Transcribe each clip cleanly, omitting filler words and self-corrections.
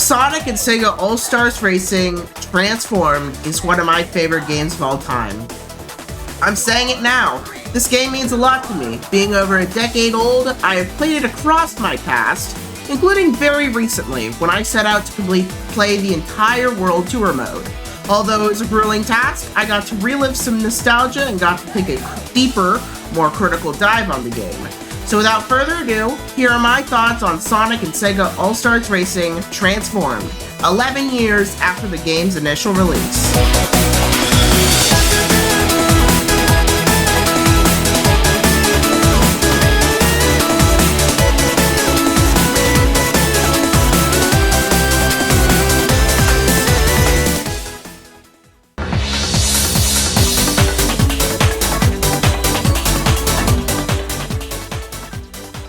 Sonic and Sega All-Stars Racing Transformed is one of my favorite games of all time. I'm saying it now, this game means a lot to me. Being over a decade old, I have played it across my past, including very recently when I set out to play the entire World Tour mode. Although it was a grueling task, I got to relive some nostalgia and got to take a deeper, more critical dive on the game. So without further ado, here are my thoughts on Sonic and Sega All-Stars Racing Transformed, 11 years after the game's initial release.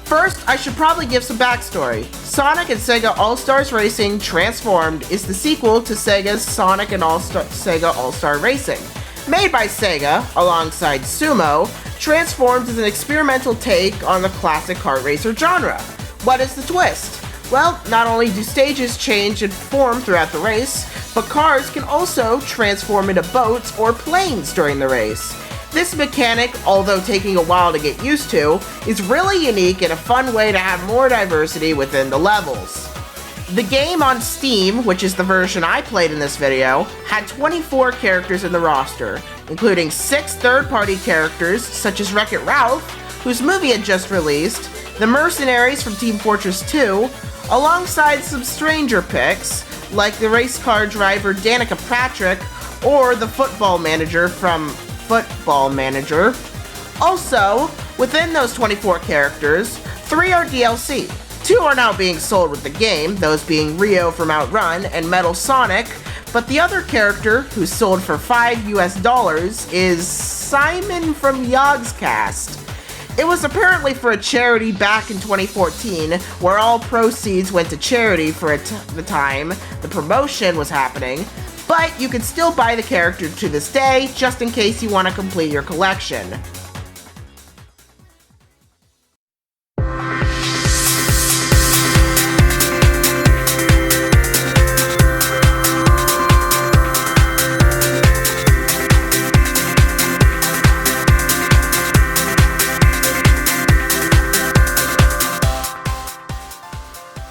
First, I should probably give some backstory. Sonic and Sega All-Stars Racing Transformed is the sequel to Sega's Sonic and Sega All-Star Racing. Made by Sega, alongside Sumo, Transformed is an experimental take on the classic kart racer genre. What is the twist? Well, not only do stages change and form throughout the race, but cars can also transform into boats or planes during the race. This mechanic, although taking a while to get used to, is really unique and a fun way to have more diversity within the levels. The game on Steam, which is the version I played in this video, had 24 characters in the roster, including 6 third-party characters such as Wreck-It Ralph, whose movie had just released, the mercenaries from Team Fortress 2, alongside some stranger picks, like the race car driver Danica Patrick, or the football manager from Football Manager. Also, within those 24 characters, 3 are DLC. 2 are now being sold with the game, those being Rio from Outrun and Metal Sonic, but the other character, who's sold for $5 is Simon from Yogscast. It was apparently for a charity back in 2014, where all proceeds went to charity for the time the promotion was happening, but you can still buy the character to this day, just in case you want to complete your collection.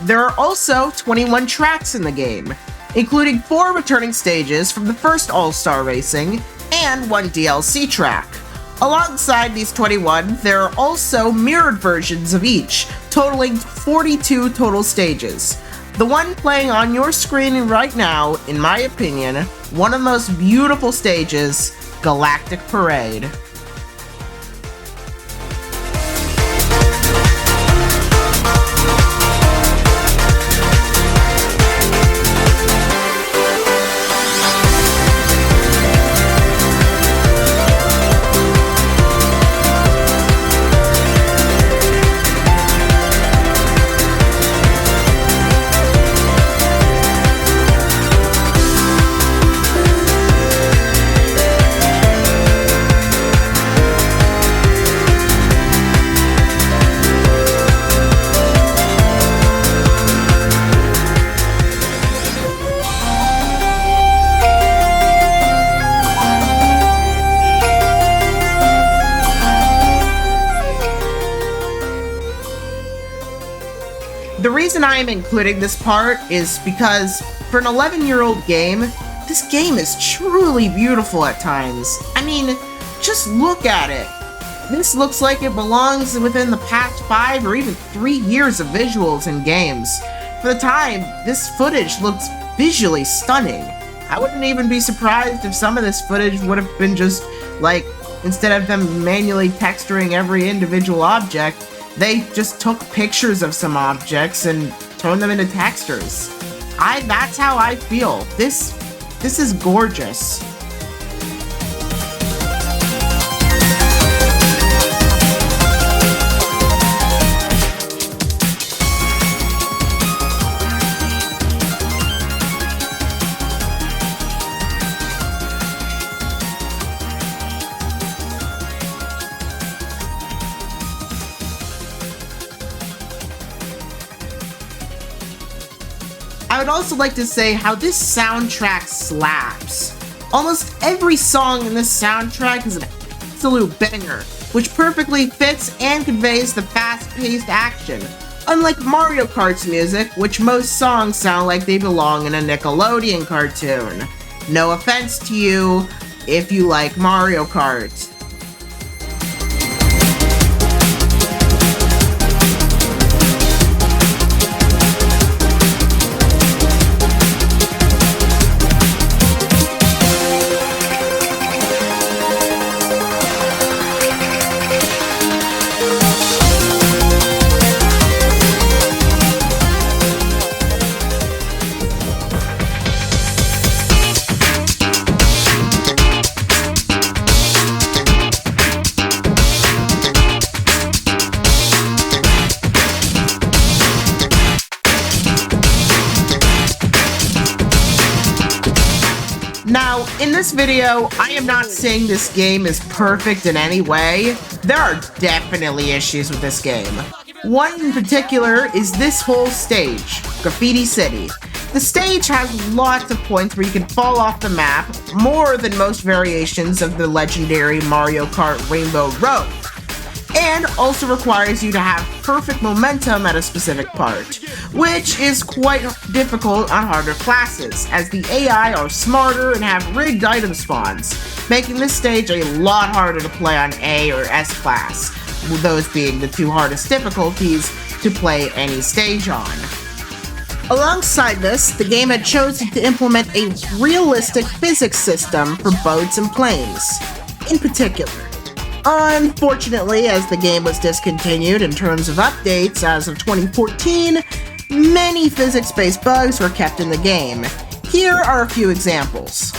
There are also 21 tracks in the game, including 4 returning stages from the first All-Star Racing, and 1 DLC track. Alongside these 21, there are also mirrored versions of each, totaling 42 total stages. The one playing on your screen right now, in my opinion, one of the most beautiful stages, Galactic Parade. The reason I am including this part is because, for an 11-year-old game, this game is truly beautiful at times. I mean, just look at it. This looks like it belongs within the past 5 or even 3 years of visuals in games. For the time, this footage looks visually stunning. I wouldn't even be surprised if some of this footage would have been just, like, instead of them manually texturing every individual object, they just took pictures of some objects and turned them into textures. That's how I feel. This is gorgeous. I I would also like to say how this soundtrack slaps. Almost every song in this soundtrack is an absolute banger, which perfectly fits and conveys the fast-paced action, unlike Mario Kart's music, which most songs sound like they belong in a Nickelodeon cartoon. No offense to you if you like Mario Kart. Now, in this video, I am not saying this game is perfect in any way. There are definitely issues with this game. One in particular is this whole stage, Graffiti City. The stage has lots of points where you can fall off the map, more than most variations of the legendary Mario Kart Rainbow Road, and also requires you to have perfect momentum at a specific part, which is quite difficult on harder classes, as the AI are smarter and have rigged item spawns, making this stage a lot harder to play on A or S class, with those being the two hardest difficulties to play any stage on. Alongside this, the game had chosen to implement a realistic physics system for boats and planes, in particular. Unfortunately, as the game was discontinued in terms of updates as of 2014, many physics-based bugs were kept in the game. Here are a few examples.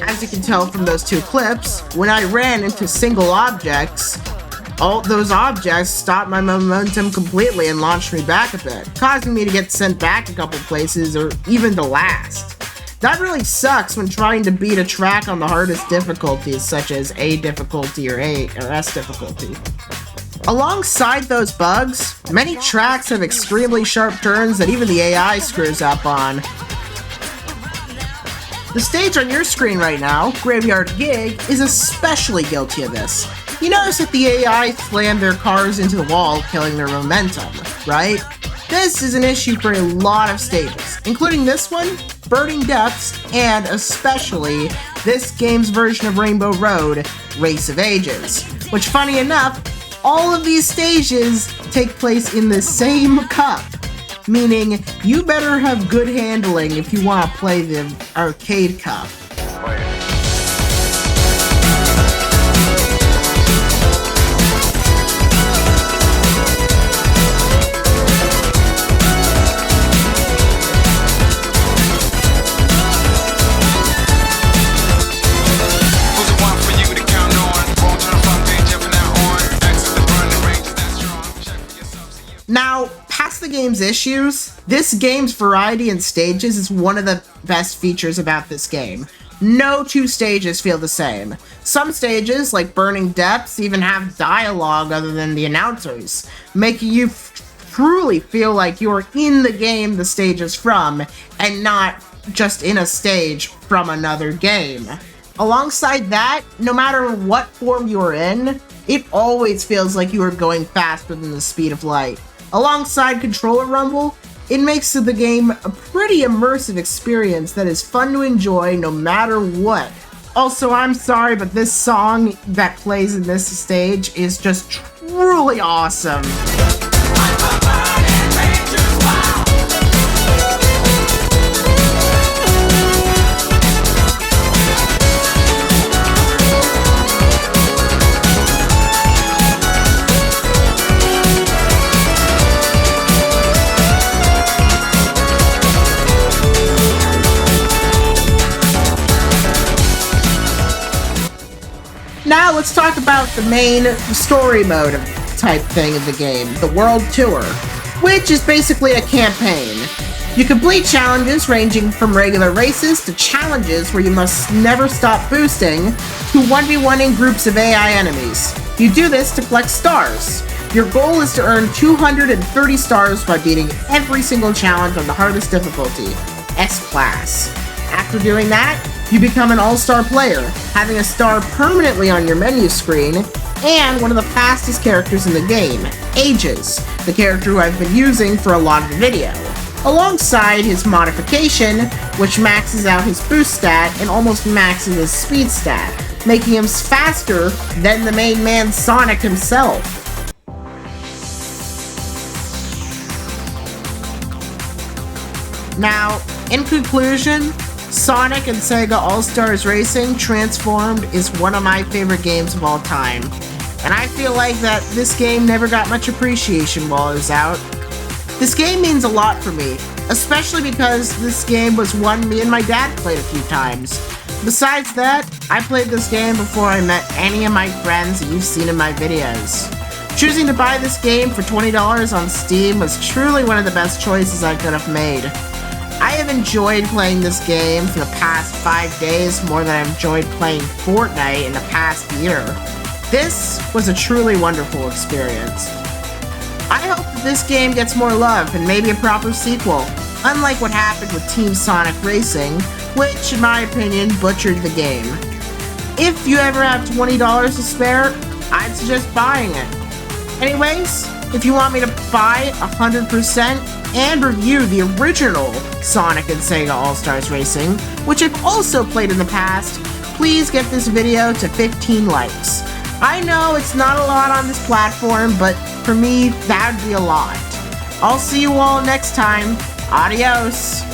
As you can tell from those two clips, when I ran into single objects, all those objects stopped my momentum completely and launched me back a bit, causing me to get sent back a couple places or even to last. That really sucks when trying to beat a track on the hardest difficulties, such as A difficulty or A or S difficulty. Alongside those bugs, many tracks have extremely sharp turns that even the AI screws up on. The stage on your screen right now, Graveyard Gig, is especially guilty of this. You notice that the AI slam their cars into the wall, killing their momentum, right? This is an issue for a lot of stages, including this one, Burning Depths, and especially this game's version of Rainbow Road, Race of Ages, which, funny enough, all of these stages take place in the same cup, meaning you better have good handling if you want to play the arcade cup. Now, past the game's issues, this game's variety in stages is one of the best features about this game. No two stages feel the same. Some stages, like Burning Depths, even have dialogue other than the announcers, making you truly feel like you're in the game the stage is from, and not just in a stage from another game. Alongside that, no matter what form you're in, it always feels like you are going faster than the speed of light. Alongside controller rumble, it makes the game a pretty immersive experience that is fun to enjoy no matter what. Also, I'm sorry, but this song that plays in this stage is just truly awesome. Now let's talk about the main story mode type thing of the game, the World Tour, which is basically a campaign. You complete challenges ranging from regular races to challenges where you must never stop boosting to 1v1ing groups of AI enemies. You do this to collect stars. Your goal is to earn 230 stars by beating every single challenge on the hardest difficulty, S-Class. After doing that, you become an all-star player, having a star permanently on your menu screen, and one of the fastest characters in the game, Aegis, the character who I've been using for a lot of the video, alongside his modification, which maxes out his boost stat and almost maxes his speed stat, making him faster than the main man Sonic himself. Now, in conclusion, Sonic and Sega All-Stars Racing Transformed is one of my favorite games of all time, and I feel like that this game never got much appreciation while it was out. This game means a lot for me, especially because this game was one me and my dad played a few times. Besides that, I played this game before I met any of my friends that you've seen in my videos. Choosing to buy this game for $20 on Steam was truly one of the best choices I could have made. I have enjoyed playing this game for the past 5 days more than I've enjoyed playing Fortnite in the past year. This was a truly wonderful experience. I hope that this game gets more love and maybe a proper sequel, unlike what happened with Team Sonic Racing, which in my opinion butchered the game. If you ever have $20 to spare, I'd suggest buying it. Anyways, if you want me to buy 100% and review the original Sonic and Sega All-Stars Racing, which I've also played in the past, please get this video to 15 likes. I know it's not a lot on this platform, but for me, that'd be a lot. I'll see you all next time. Adios!